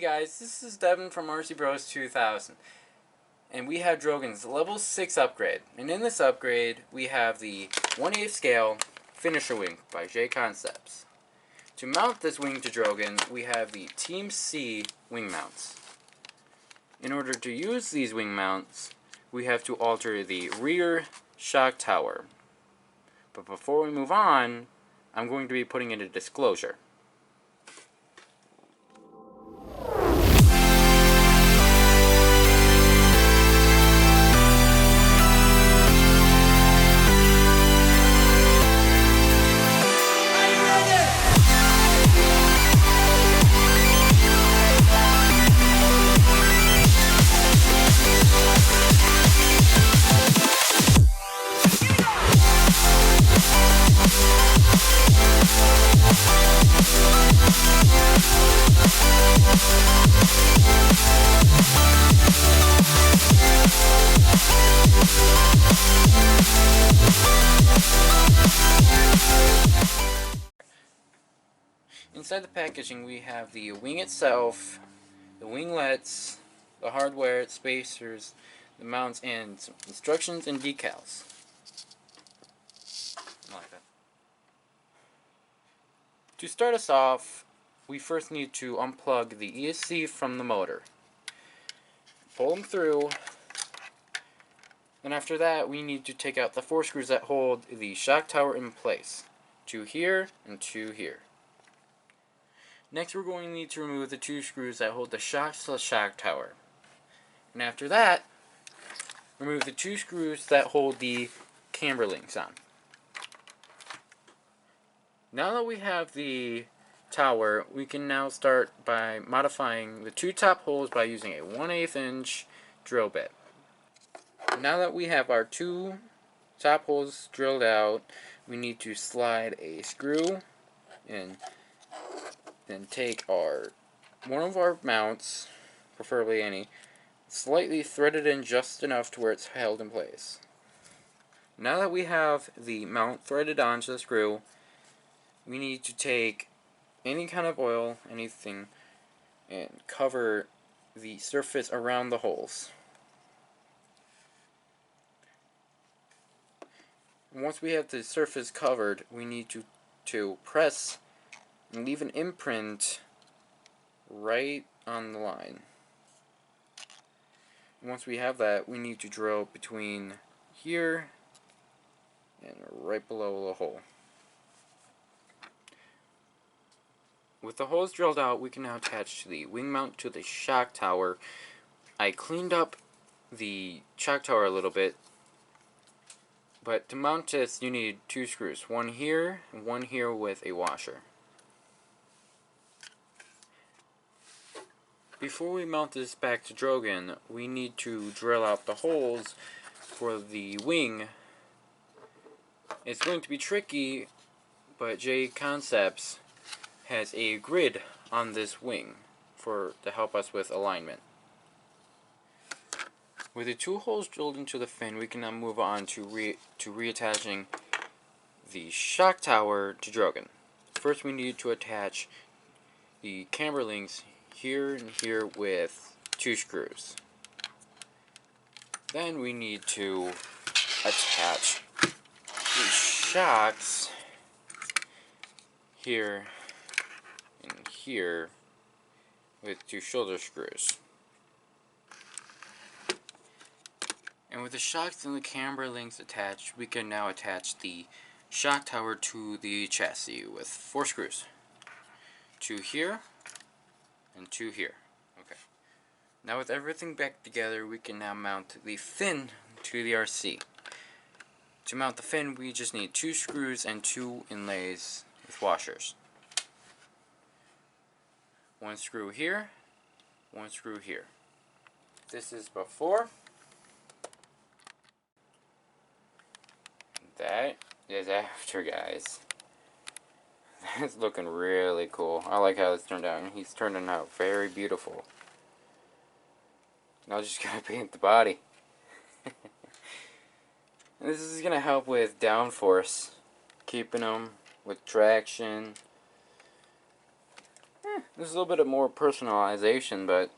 guys, this is Devin from RC Bros 2000, and we have Drogan's level 6 upgrade. And in this upgrade, we have the 1/8 scale Finnisher wing by Jconcepts. To mount this wing to Drogan, we have the Team C wing mounts. In order to use these wing mounts, we have to alter the rear shock tower. But before we move on, I'm going to be putting in a disclosure. Inside the packaging, we have the wing itself, the winglets, the hardware, spacers, the mounts, and some instructions and decals. Like that. To start us off, we first need to unplug the ESC from the motor. Pull them through. Then after that, we need to take out the 4 screws that hold the shock tower in place. 2 here and 2 here. Next, we're going to need to remove the 2 screws that hold the shock tower. And after that, remove the 2 screws that hold the camber links on. Now that we have the tower, we can now start by modifying the 2 top holes by using a 1/8 inch drill bit. Now that we have our 2 top holes drilled out, we need to slide a screw in. Then take one of our mounts, preferably any, slightly thread it in just enough to where it's held in place. Now that we have the mount threaded onto the screw, we need to take any kind of oil, anything, and cover the surface around the holes. Once we have the surface covered, we need to press and leave an imprint right on the line. Once we have that, we need to drill between here and right below the hole. With the holes drilled out, we can now attach the wing mount to the shock tower. I cleaned up the shock tower a little bit, but to mount this, you need 2 screws, one here and one here with a washer. Before we mount this back to Drogan, we need to drill out the holes for the wing. It's going to be tricky, but Jconcepts has a grid on this wing to help us with alignment. With the 2 holes drilled into the fin, we can now move on to reattaching the shock tower to Drogan. First, we need to attach the camber links here and here with 2 screws. Then we need to attach the shocks here and here with 2 shoulder screws. And with the shocks and the camber links attached, we can now attach the shock tower to the chassis with 4 screws. 2 here and 2 here. Okay. Now with everything back together, we can now mount the fin to the RC. To mount the fin, we just need 2 screws and 2 inlays with washers. 1 screw here, 1 screw here. This is before. That is after, guys. That's looking really cool. I like how this turned out. He's turning out very beautiful. Now just gotta paint the body. This is gonna help with downforce, keeping them with traction. there's a little bit of more personalization, but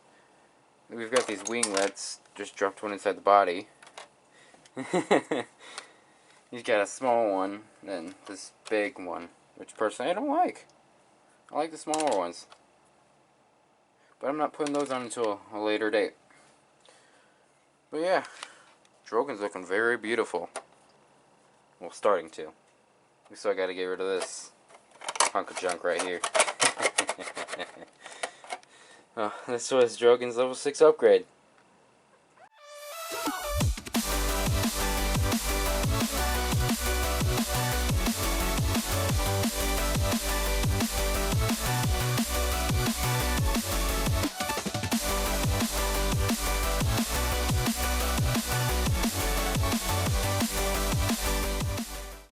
we've got these winglets. Just dropped one inside the body. He's got a small one, and this big one, which personally I don't like. I like the smaller ones. But I'm not putting those on until a later date. But yeah, Drogan's looking very beautiful. Well, starting to. We still gotta get rid of this hunk of junk right here. Oh, this was Drogan's level 6 upgrade.